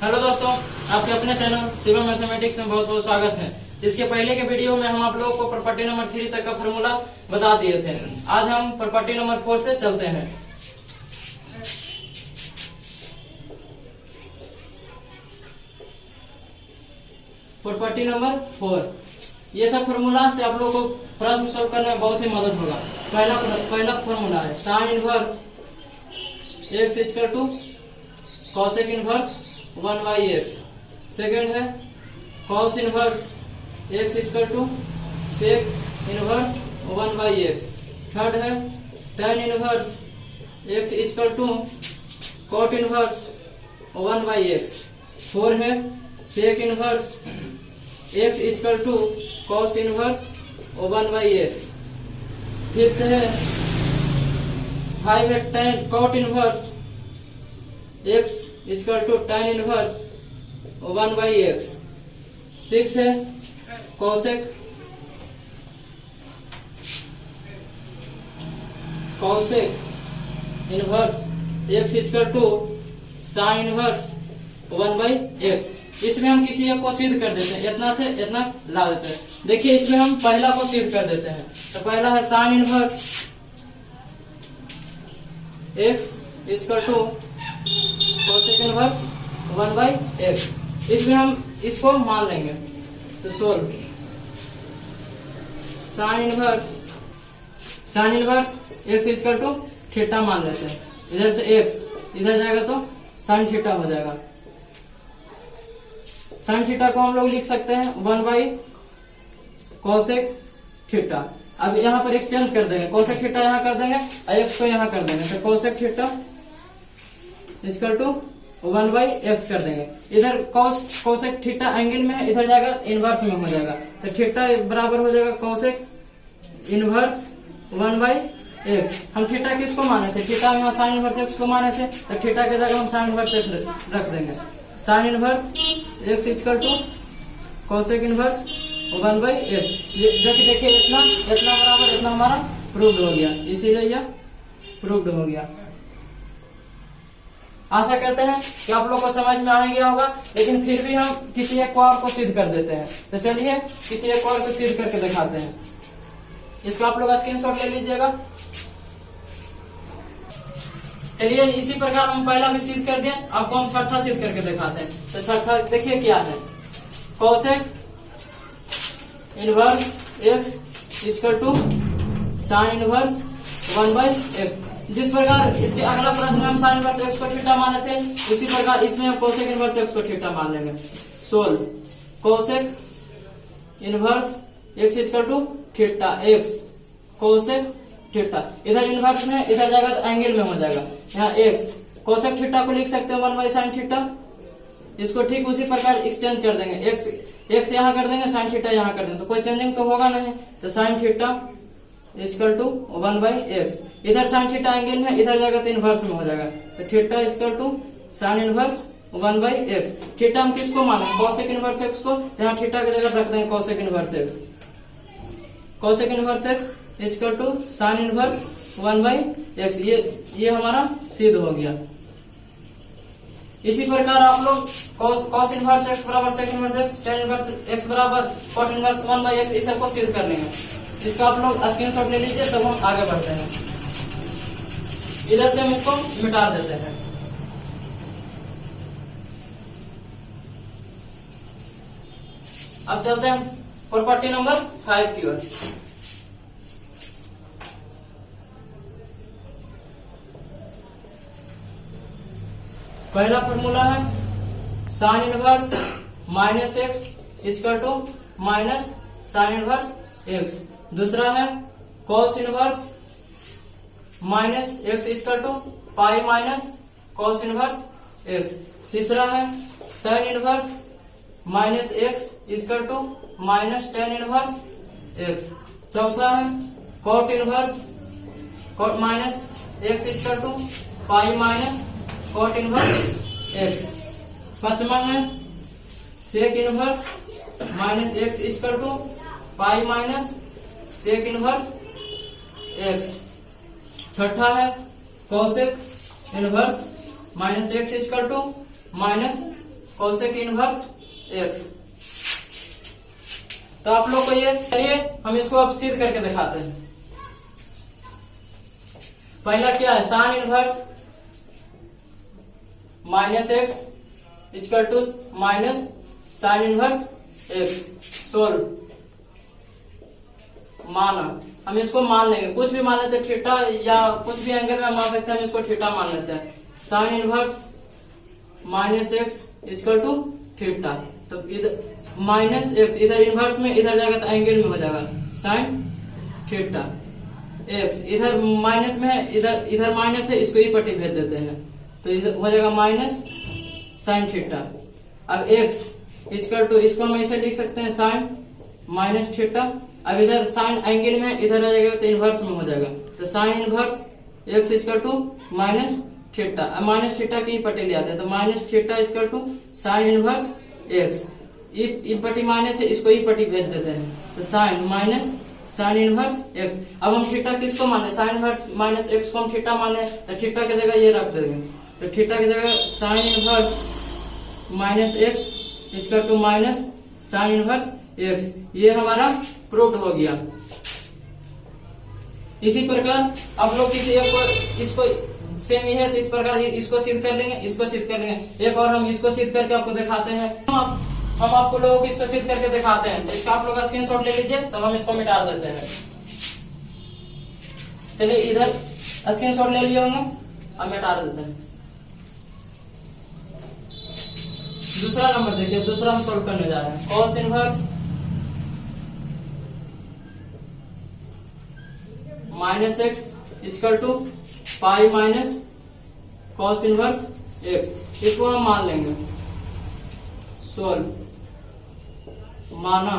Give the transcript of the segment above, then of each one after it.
Hello दोस्तों, आपके अपने चैनल शिवम मैथमेटिक्स में बहुत बहुत स्वागत है। इसके पहले के वीडियो में हम आप लोगों को प्रॉपर्टी नंबर 3 तक का फॉर्मूला बता दिए थे। आज हम प्रॉपर्टी नंबर 4 से चलते हैं। प्रॉपर्टी नंबर 4, ये सब फॉर्मूला से आप लोगों को प्रश्न सोल्व करने में बहुत ही मदद होगा। पहला फॉर्मूला है sine inverse x equal to cosec inverse 1/x। Second है cos inverse x equal to sec inverse 1/x। Third है tan inverse x equal to cot inverse 1/x। Four है sec inverse x equal to cos inverse 1/x। Fifth है five है tan cot inverse x equal to tan inverse 1/x। Six है cosec inverse x equal to sine inverse 1/x। इसमें हम किसी एक को सिद्ध कर देते हैं, इतना से इतना ला देते हैं। देखिए इसमें हम पहला को सिद्ध कर देते हैं। तो पहला है sine inverse x equal to cosec inverse 1/x। इसमें हम इसको मान लेंगे। तो solve sine inverse x equal to theta मान लेते हैं। इधर से x इधर जाएगा तो साइन थीटा हो जाएगा। साइन थीटा को हम लोग लिख सकते हैं 1/कॉसेक थीटा। अब यहाँ पर एक्सचेंज कर देंगे, कॉसेक थीटा यहाँ कर देंगे और x को यहाँ कर देंगे। तो cosec theta equal to 1/x कर देंगे। इधर कॉसेक थीटा एंगल में है, इधर जाएगा इनवर्स में हो जाएगा। तो थीटा बराबर हो जाएगा कॉसेक इनवर्स 1/x। हम थीटा किसको माने थे? थीटा में साइन इनवर्स x को माने थे, तो थीटा के जगह हम साइन इनवर्स x रख देंगे। Sine inverse x equal to cosec inverse 1/x। जो कि देखिए इतना बराबर इतना हमारा प्रूव्ड हो गया, इसीलिए यह प्रूव्ड हो गया। आशा करते हैं कि आप लोग को समझ में आ गया होगा, लेकिन फिर भी हम किसी एक और को सिद्ध कर देते हैं। तो चलिए किसी एक और को सिद्ध करके दिखाते हैं। इसका आप लोग स्क्रीनशॉट ले लीजिएगा। चलिए इसी प्रकार हम पहला भी सिद्ध कर दिए, आपको हम छठा सिद्ध करके दिखाते हैं। तो छठा देखिए क्या है, cosec inverse x equal to sine inverse 1/x। जिस प्रकार इसके अगला प्रश्न में हम साइन इनवर्स x को थीटा माने थे, उसी प्रकार इसमें हम कोसेक इनवर्स x को थीटा मान लेंगे। Solve cosec inverse x equal to theta x cosec theta. इधर इनवर्स में इधर जाएगा तो एंगल में हो जाएगा। यहाँ x कोसेक थीटा को लिख सकते हैं 1/sin थीटा। इसको ठीक उसी प्रकार एक्सचेंज कर देंगे, x यहाँ कर देंगे, साइन थीटा यहाँ कर देंगे, तो कोई चेंजिंग तो होगा नहीं। तो sine theta equal to 1/x। इधर साइन थीटा एंगल में, इधर जाएगा तो इनवर्स में हो जाएगा। तो theta equal to sine inverse 1/x। Theta हम किसको माने? कॉसेक इनवर्स x को। यहाँ थीटा की जगह रख देंगे cosec inverse x। Cosec inverse x equal to sine inverse 1/x। ये हमारा सिद्ध हो गया। इसी प्रकार आप लोग कॉस इनवर्स x बराबर sec inverse x, tan inverse x बराबर कॉट इनवर्स 1/x, इस सबको सिद्ध कर लेंगे। इसका आप लोग स्क्रीनशॉट ले लीजिए, तब हम आगे बढ़ते हैं। इधर से हम इसको मिटा देते हैं। अब चलते हैं प्रॉपर्टी नंबर 5 की ओर। पहला फॉर्मूला है sine inverse -x equal to minus sine inverse x। दूसरा है cos inverse -x equal to pi minus cos inverse x। तीसरा है tan inverse -x equal to minus tan inverse x। चौथा है cot inverse -x equal to pi minus cot inverse x। पांचवा है sec inverse -x equal to pi minus sec inverse x। छठा है cosec inverse -x equal to minus cosec inverse x. तो आप लोग को ये चलिए हम इसको अब सिद्ध करके दिखाते हैं। पहला क्या है, sine inverse minus x equal to minus sine inverse x. Solve, माना, हम इसको मान लेंगे, कुछ भी मान लेते हैं, थीटा या कुछ भी एंगल में मान सकते हैं, हम इसको थीटा मान लेते हैं। Sine inverse minus x equal to theta. तो इधर माइनस एक्स, इधर इनवर्स में, इधर जाएगा तो एंगल में हो जाएगा साइन थीटा एक्स। इधर माइनस में है, इधर माइनस है, इसको ही पट्टी भेज देते हैं, तो इधर हो जाएगा माइनस साइन थीटा। अब एक्स इक्वल टू, इसको हम ऐसे लिख सकते हैं साइन माइनस थीटा। अब इधर साइन एंगल में, इधर आ जाएगा तो इनवर्स में हो जाएगा, तो sine inverse x equal to minus theta. अब माइनस थीटा की पट्टी ले आते हैं, तो minus theta equal to sine inverse x. ई पट्टी माइनस है, इसको ई पट्टी भेज देते हैं, तो sine minus sine inverse x. अब हम थीटा किसको माने, साइन इनवर्स माइनस एक्स को हम थीटा माने, तो थीटा की जगह ये रख देंगे, तो थीटा की जगह sine inverse minus x equal to minus sine inverse x. ये हमारा प्रूव्ड हो गया। इसी प्रकार आप लोग किसी एक को, इसको सेम ही है तो इस प्रकार इसको सिद्ध कर लेंगे, इसको सिद्ध कर लेंगे। एक और हम इसको सिद्ध करके आपको दिखाते हैं। हम आपको लोगों को इसको सिद्ध करके दिखाते हैं, तो इसका आप लोग स्क्रीनशॉट ले लीजिए, तब हम इसको मिटा देते हैं। चलिए इधर स्क्रीनशॉट ले लिए होंगे, अब मिटा देते हैं। दूसरा नंबर देखिए, दूसरा हम सोल्व करने जा रहे हैं। Cos inverse minus x equal to pi minus cos inverse x. इसको हम मान लेंगे। सोल्व, माना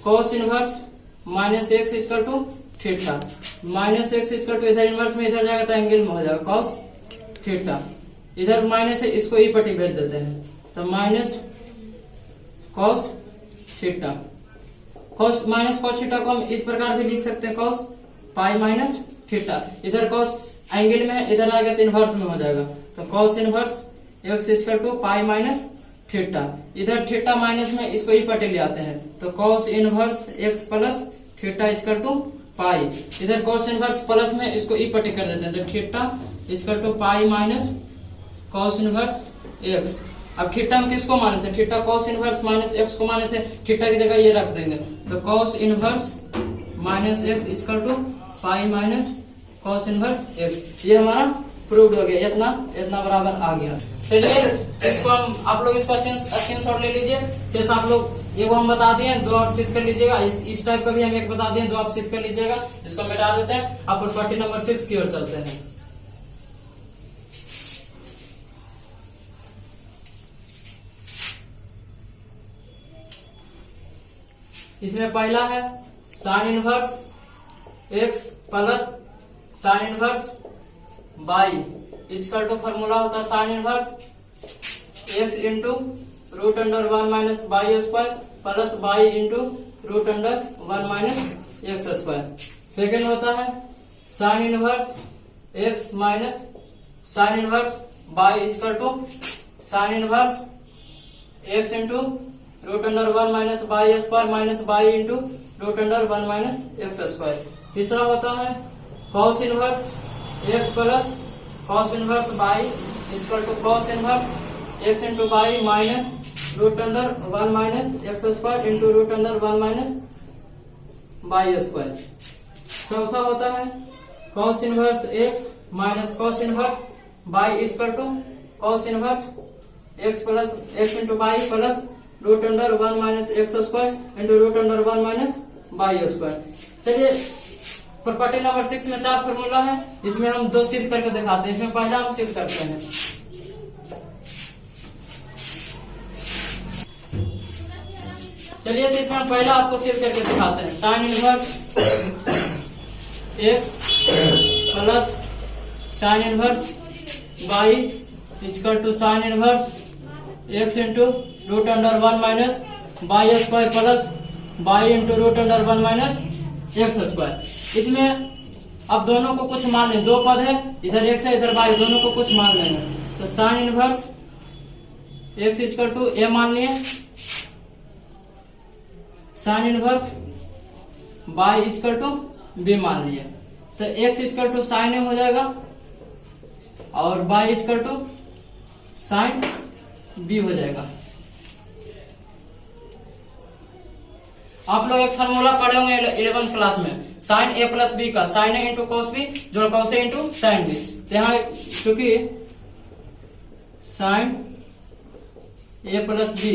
cos inverse minus x equal to theta. Minus x equal to, इधर इनवर्स में इधर जाएगा तो एंगल में हो जाएगा कॉस थीटा। इधर माइनस है, इसको ई पट्टी भेज देते हैं, तो minus cos theta. Cos minus cos theta को हम इस प्रकार भी लिख सकते हैं, कॉस पाई माइनस थीटा। इधर कॉस एंगल में है, इधर आएगा तो इनवर्स में हो जाएगा, तो cos inverse x equal to pi minus theta. इधर थीटा माइनस में, इसको ई पट्टी ले आते हैं, तो cos inverse x plus theta equal to pi. इधर कॉस इनवर्स प्लस में, इसको ई पट्टी कर देते हैं, तो theta equal to pi minus cos inverse x. अब थीटा हम किसको माने थे, theta cos inverse minus x को माने थे, थीटा की जगह ये रख देंगे, तो cos inverse minus x equal to pi minus cos inverse x. ये हमारा प्रूव्ड हो गया, इतना बराबर आ गया। चलिए इसको हम, आप लोग इसका स्क्रीनशॉट ले लीजिए। शेष आप लोग ये वो हम बता दिए, दो और सिद्ध कर लीजिएगा। इस टाइप का भी हम एक बता दिए, दो आप सिद्ध कर लीजिएगा। इसको मिटा देते हैं, आप प्रॉपर्टी नंबर 6 की ओर चलते हैं। इसमें पहला है sine inverse x plus sine inverse y equal to, formula होता है sine inverse x into root under 1 minus y square plus y into root under 1 minus x square. Second होता है sine inverse x minus sine inverse y equal to sine inverse x into root under 1 minus y square minus y into root under 1 minus x square. तीसरा होता है cos inverse x plus cos inverse y equal to cos inverse x into y minus root under 1 minus x square into root under 1 minus y square. चौथा होता है cos inverse x minus cos inverse y equal to cos inverse x plus x into y plus root under 1 minus x square into root under 1 minus y square. चलिए property number 6 में 4 formula है, इसमें हम 2 सिद्ध करके दिखाते हैं। इसमें पहला हम सिद्ध करते हैं। चलिए तो इसमें हम पहला आपको सिद्ध करके दिखाते हैं। Sine inverse x plus sine inverse y equal to sine inverse x into root under 1 minus y square plus y into root under 1 minus x square. इसमें अब दोनों को कुछ मान लें, 2 पद है, इधर एक्स है इधर बाई, दोनों को कुछ मान लेंगे, तो sine inverse x equal to a मान लिए, sine inverse y equal to b मान लिए। तो x equal to sine a हो जाएगा और y equal to sine b हो जाएगा। आप लोग एक फार्मूला पढ़े होंगे 11th क्लास में, साइन ए प्लस बी का, साइन ए इंटू कॉस बी जोड़ कॉस ए इंटू साइन बी। तो यहाँ चूंकि sine A plus B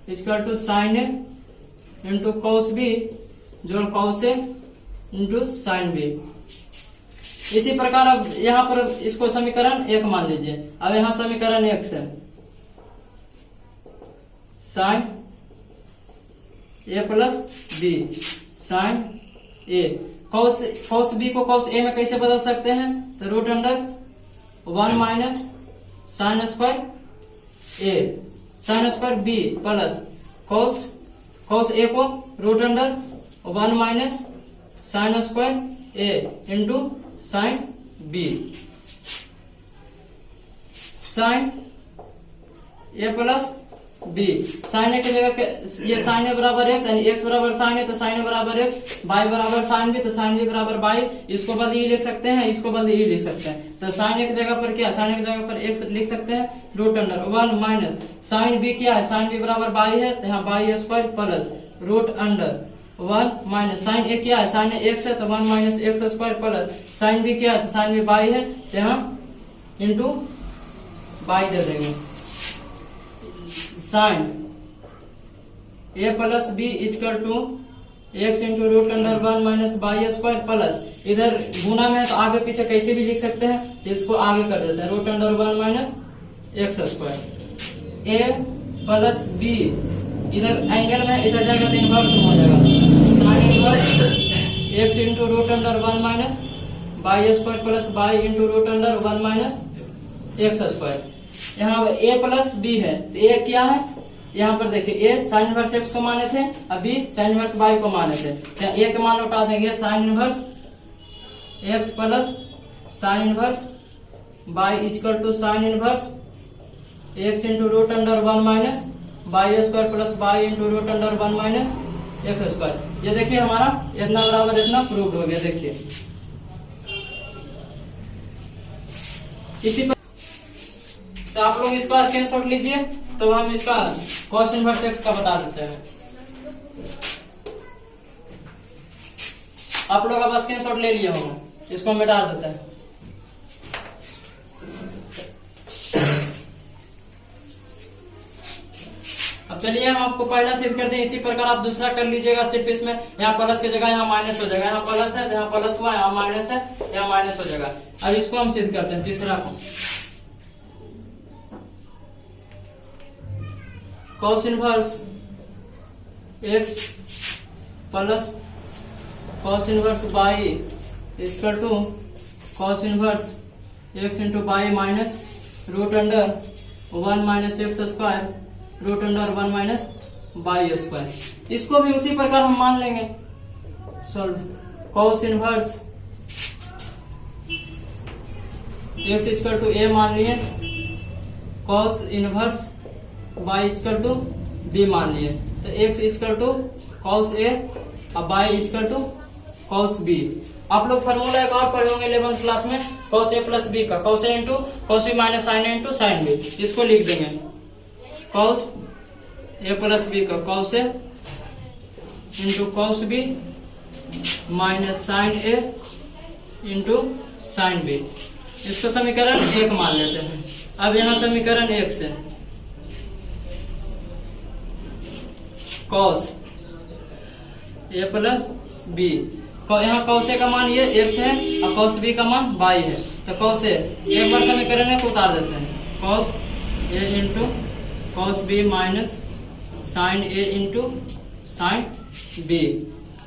equal to sine A into cos B जोड़ कॉस ए इंटू साइन बी। इसी प्रकार अब यहाँ पर इसको समीकरण 1 मान लीजिए। अब यहाँ समीकरण 1 से sine A plus b sine a, cos b को कॉस ए में कैसे बदल सकते हैं? तो root under 1 minus sine square a, sine square b plus cos a को root under 1 minus sine square a into sine b. Sine A plus b, sine a की जगह ये साइन ए बराबर एक्स, यानी एक्स बराबर साइन ए तो sign ए बराबर x, by बराबर साइन बी तो साइन बी बराबर बाई। इसको बदल ई लिख सकते हैं, इसको बदल ई लिख सकते हैं। तो साइन ए की जगह पर क्या, साइन ए की जगह पर एक्स लिख सकते हैं, root under 1 minus sine b क्या है, साइन बी बराबर बाई है तो यहाँ y square plus root under 1 minus sine a क्या है, साइन ए एक्स है तो 1 minus x square plus sine b क्या है तो साइन बी बाई है तो यहाँ इंटू बाई दे देंगे। Sine A plus B equal to x into root under 1 minus y square plus, इधर गुना में है तो आगे पीछे कैसे भी लिख सकते हैं, तो इसको आगे कर देते हैं, root under 1 minus x square. A plus b इधर एंगल में, इधर जाएगा तो इनवर्स में हो जाएगा, sine inverse x into root under 1 minus y square plus y into root under 1 minus x square. यहाँ a प्लस बी है तो a क्या है, यहाँ पर देखिए a साइन इनवर्स x को माने थे, अब b साइन इनवर्स y को माने थे, तो a के मान उठा देंगे, sine inverse x plus sine inverse y equal to sine inverse x into root under 1 minus y square plus y into root under 1 minus x square. ये देखिए हमारा इतना बराबर इतना प्रूव हो गया। देखिए इसी पर तो आप लोग इसका स्क्रीनशॉट लीजिए, तो हम इसका कॉस इनवर्स एक्स का बता देते हैं। आप लोग अब स्क्रीनशॉट ले लिए होंगे, इसको मिटा देते हैं। अब चलिए हम आपको पहला सिद्ध कर दें, इसी प्रकार आप दूसरा कर लीजिएगा। सिर्फ इसमें यहाँ प्लस की जगह यहाँ माइनस हो जाएगा, यहाँ प्लस है तो यहाँ प्लस हुआ, यहाँ माइनस है यहाँ माइनस हो जाएगा। अब इसको हम सिद्ध करते हैं तीसरा को, cos inverse x plus cos inverse y equal to cos inverse x into y minus root under 1 minus x square root under 1 minus y square. इसको भी उसी प्रकार हम मान लेंगे। Solve cos inverse x equal to a मान लिए, cos inverse y equal to b मान लिए, तो x equal to cos a और y equal to cos b. आप लोग फार्मूला एक और पढ़े होंगे 11th क्लास में, कॉस ए प्लस बी का, कॉस ए into cos b minus sine ए इंटू साइन बी। इसको लिख देंगे कॉस ए प्लस बी का कॉस ए into cos b minus sine ए इंटू साइन बी। इसको समीकरण 1 मान लेते हैं। अब यहाँ समीकरण 1 से कॉस ए प्लस बी, यहाँ कॉस ए का मान ये एक्स है और कॉस बी का मान बाई है, तो कॉस ए एक बार समीकरण को उतार देते हैं, cos A into cos b minus sine A into sine b,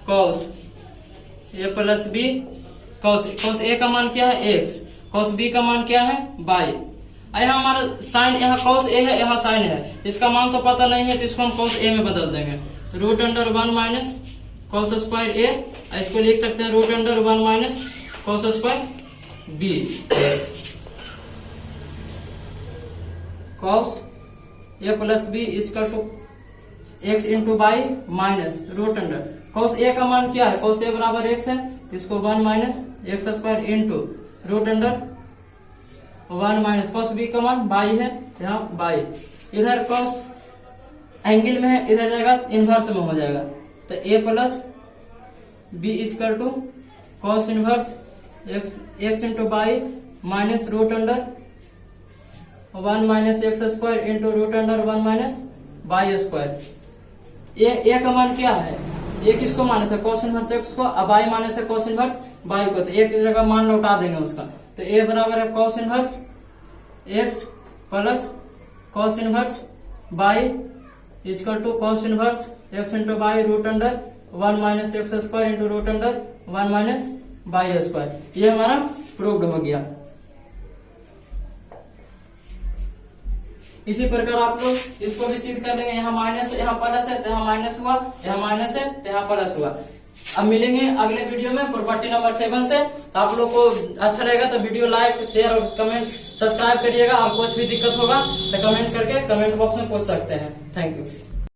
cos a plus b, cos a का मान क्या है एक्स, कॉस बी का मान क्या है बाई। यहाँ हमारा साइन, यहाँ कॉस ए है यहाँ साइन है, इसका मान तो पता नहीं है तो इसको हम कॉस ए में बदल देंगे, root under 1 minus cos square a, इसको लिख सकते हैं root under 1 minus cos square b, cos a plus B equal to x into y minus root under cos a का मान क्या है, कॉस ए बराबर एक्स है, इसको 1 minus x square into root under 1 minus cos B का मान by है, यहाँ बाई, इधर कॉस एंगल में है, इधर जाएगा इनवर्स में हो जाएगा, तो a plus B equal to cos inverse x into y minus root under 1 minus x square into root under 1 minus y square. A का मान क्या है, ए किसको माने थे, कॉस इनवर्स एक्स को, अब बाई माने थे कॉस इनवर्स बाई को, तो एक जगह मान लौटा देंगे उसका, तो ए बराबर है cos inverse x plus cos inverse y equal to cos inverse x into y root under 1 minus x square into root under 1 minus y square. ये हमारा प्रूव्ड हो गया। इसी प्रकार आप लोग इसको भी सिद्ध कर लेंगे, यहाँ माइनस है, यहाँ प्लस है, तो यहाँ माइनस हुआ, यहाँ माइनस है, तो यहाँ प्लस हुआ। अब मिलेंगे अगले वीडियो में प्रॉपर्टी नंबर 7 से। तो आप लोग को अच्छा रहेगा तो वीडियो लाइक शेयर और कमेंट सब्सक्राइब करिएगा, और कुछ भी दिक्कत होगा तो कमेंट करके कमेंट बॉक्स में पूछ सकते हैं। Thank you.